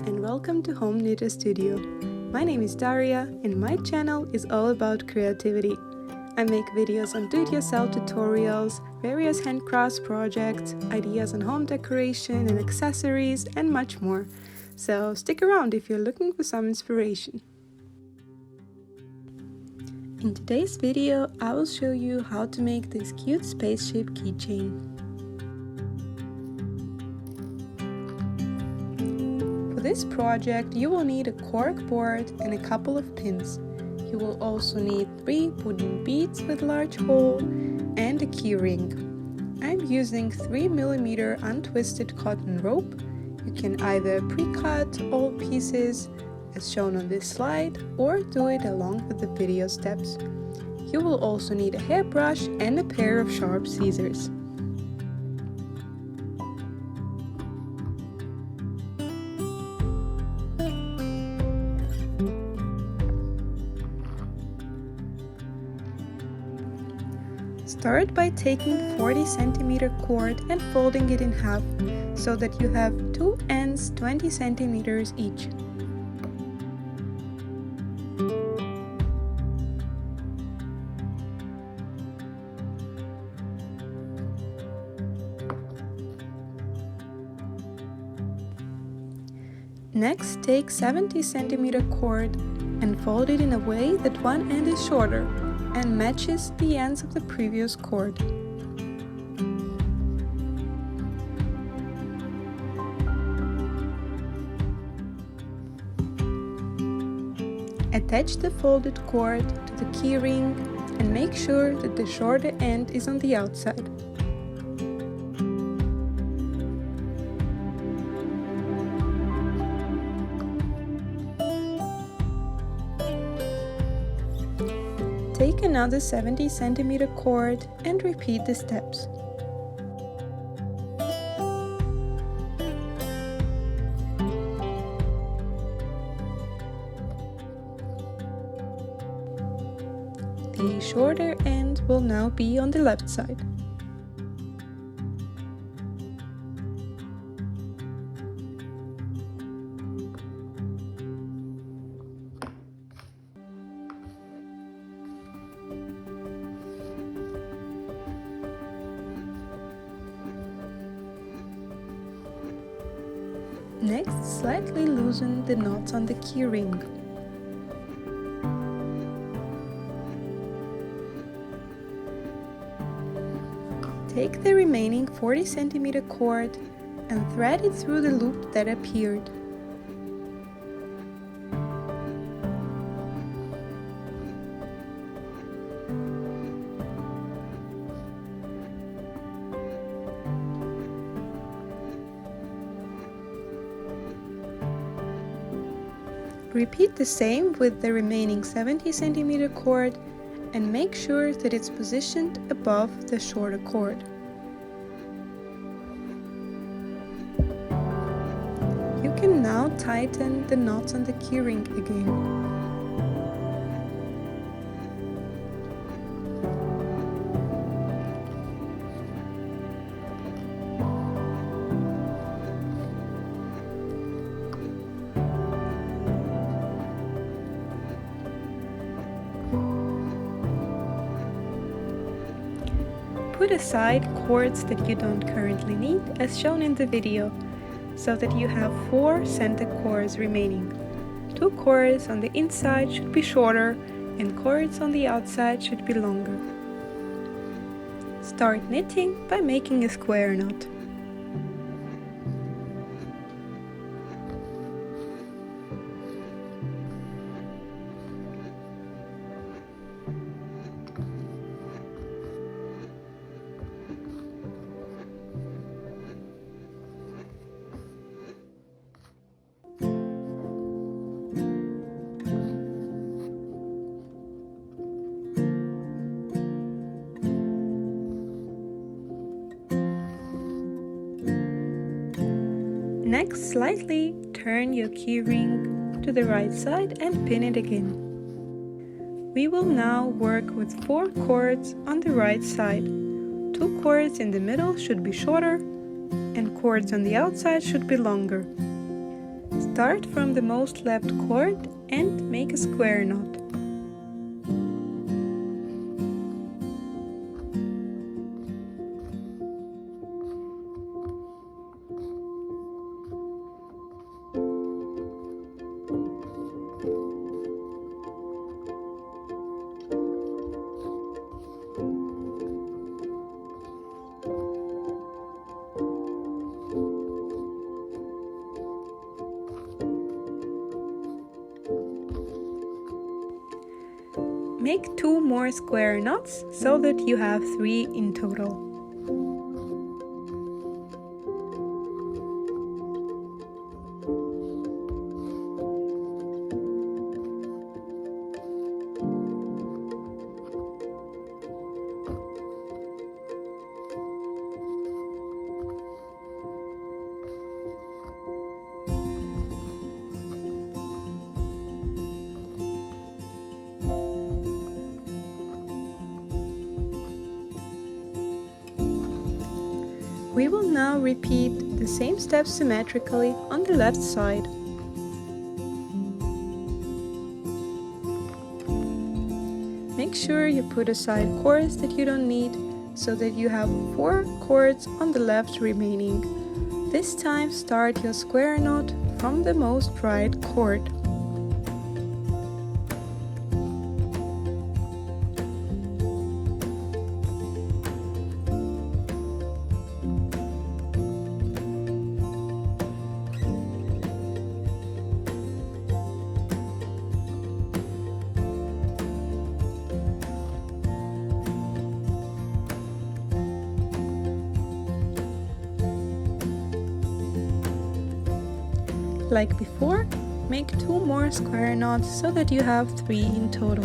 and welcome to Home Knitter Studio. My name is Daria and my channel is all about creativity. I make videos on do-it-yourself tutorials, various handcrafts projects, ideas on home decoration and accessories and much more. So stick around if you're looking for some inspiration. In today's video I will show you how to make this cute spaceship keychain. For this project you will need a cork board and a couple of pins. You will also need 3 wooden beads with large hole and a key ring. I'm using 3mm untwisted cotton rope. You can either pre-cut all pieces as shown on this slide or do it along with the video steps. You will also need a hairbrush and a pair of sharp scissors. Start by taking 40 cm cord and folding it in half so that you have two ends 20 cm each. Next, take 70 cm cord and fold it in a way that one end is shorter and matches the ends of the previous cord. Attach the folded cord to the key ring and make sure that the shorter end is on the outside. Take another 70 cm cord and repeat the steps. The shorter end will now be on the left side. Next, slightly loosen the knots on the key ring. Take the remaining 40 cm cord and thread it through the loop that appeared. Repeat the same with the remaining 70 cm cord and make sure that it's positioned above the shorter cord. You can now tighten the knots on the key ring again. Put aside cords that you don't currently need as shown in the video, so that you have 4 center cords remaining. 2 cords on the inside should be shorter and cords on the outside should be longer. Start knitting by making a square knot. Next, slightly turn your key ring to the right side and pin it again. We will now work with 4 cords on the right side. 2 cords in the middle should be shorter and cords on the outside should be longer. Start from the most left cord and make a square knot. Make 2 more square knots so that you have 3 in total. We will now repeat the same steps symmetrically on the left side. Make sure you put aside cords that you don't need, so that you have 4 cords on the left remaining. This time start your square knot from the most right cord. Like before, make 2 more square knots so that you have 3 in total.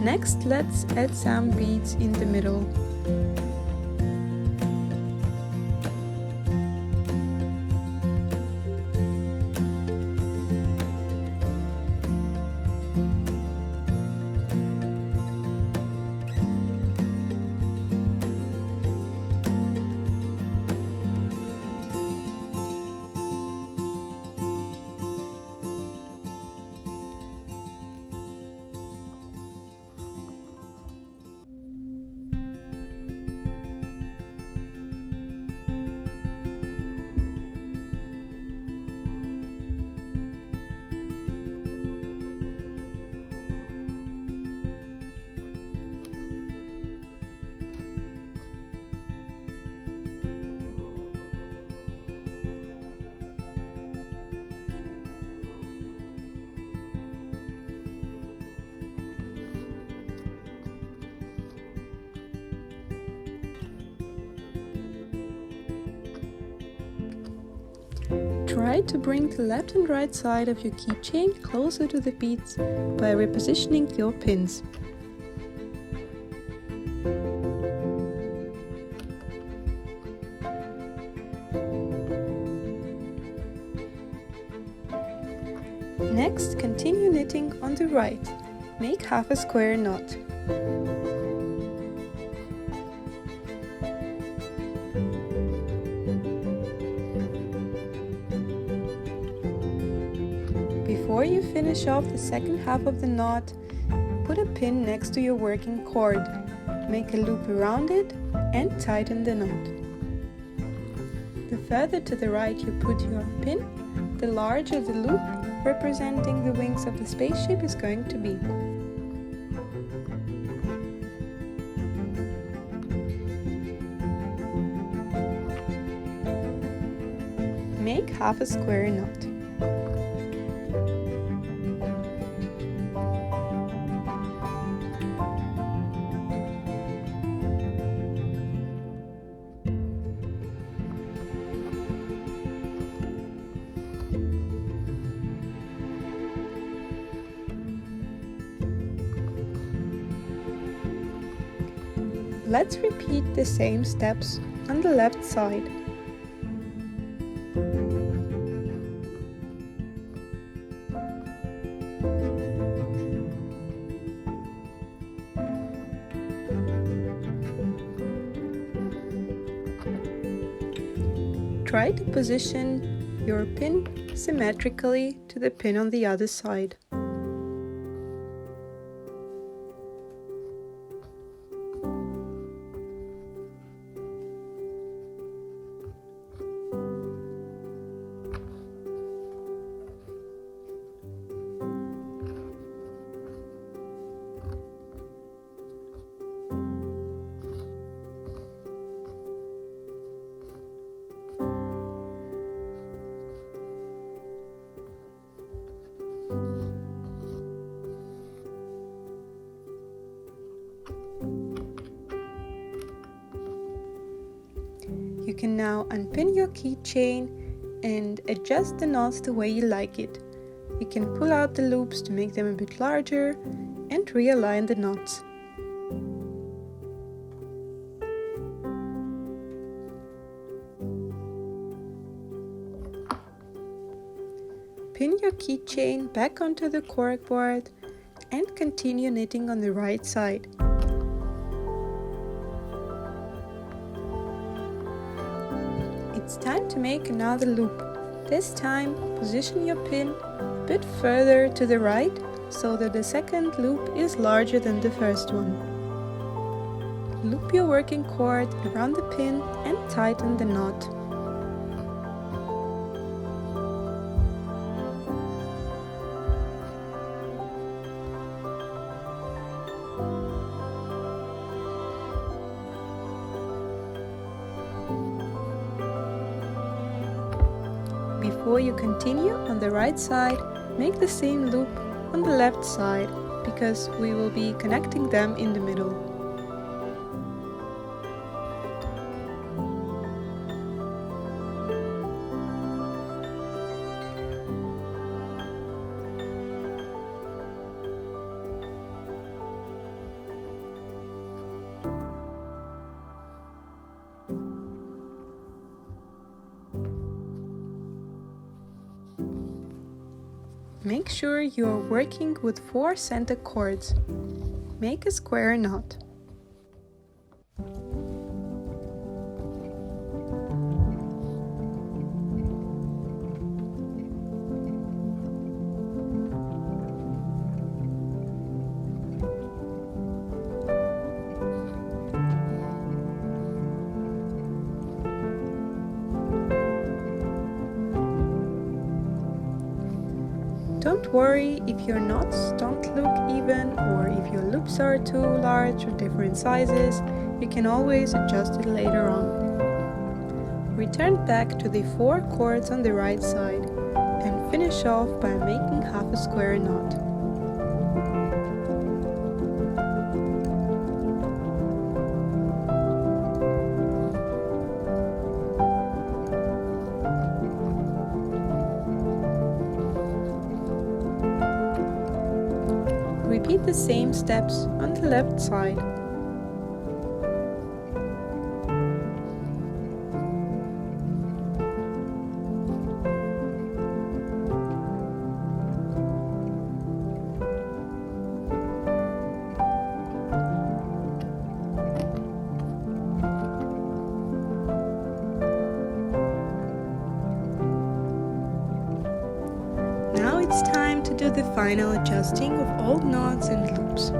Next, let's add some beads in the middle. Try to bring the left and right side of your keychain closer to the beads by repositioning your pins. Next, continue knitting on the right. Make half a square knot. Before you finish off the second half of the knot, put a pin next to your working cord. Make a loop around it and tighten the knot. The further to the right you put your pin, the larger the loop representing the wings of the spaceship is going to be. Make half a square knot. Let's repeat the same steps on the left side. Try to position your pin symmetrically to the pin on the other side. You can now unpin your keychain and adjust the knots the way you like it. You can pull out the loops to make them a bit larger and realign the knots. Pin your keychain back onto the corkboard and continue knitting on the right side. It's time to make another loop. This time, position your pin a bit further to the right so that the second loop is larger than the first one. Loop your working cord around the pin and tighten the knot. Before you continue on the right side, make the same loop on the left side because we will be connecting them in the middle. Make sure you are working with 4 center cords. Make a square knot. Don't worry if your knots don't look even or if your loops are too large or different sizes, you can always adjust it later on. Return back to the 4 cords on the right side and finish off by making half a square knot. Repeat the same steps on the left side. Now it's time to do the final adjusting of all knots and loops.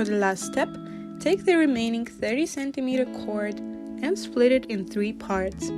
For the last step, take the remaining 30 cm cord and split it in 3 parts.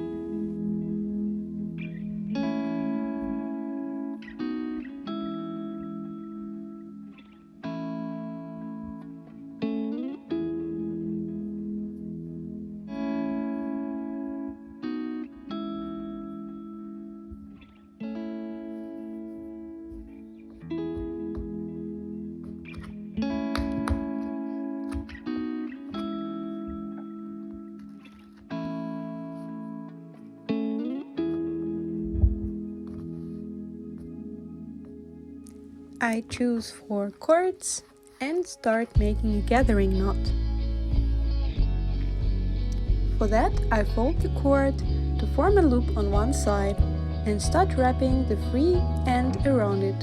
I choose 4 cords and start making a gathering knot. For that, I fold the cord to form a loop on one side and start wrapping the free end around it.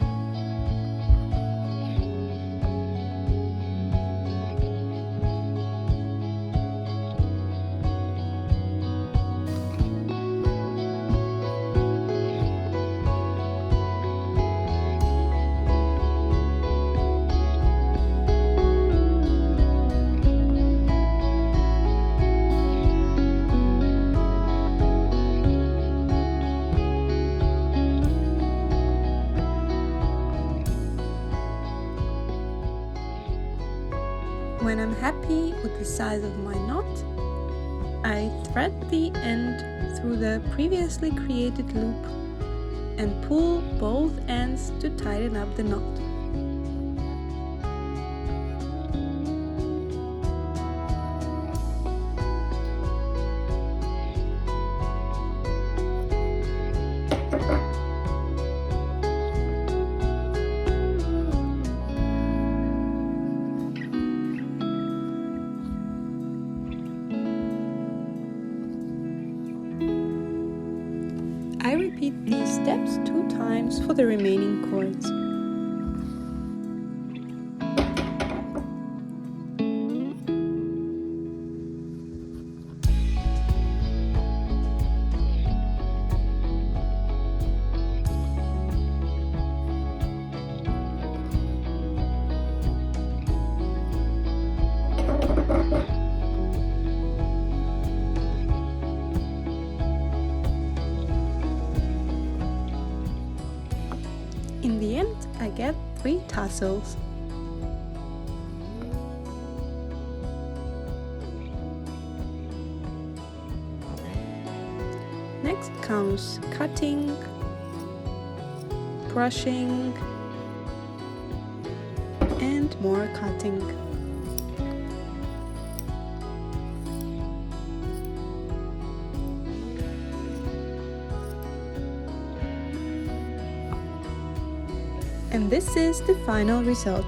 When I'm happy with the size of my knot, I thread the end through the previously created loop and pull both ends to tighten up the knot. I repeat these steps 2 times for the remaining cords. In the end, I get 3 tassels. Next comes cutting, brushing, and more cutting. And this is the final result.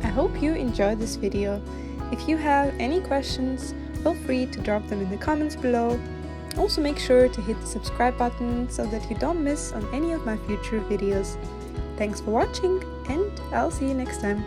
I hope you enjoyed this video. If you have any questions, feel free to drop them in the comments below. Also make sure to hit the subscribe button so that you don't miss on any of my future videos. Thanks for watching, and I'll see you next time.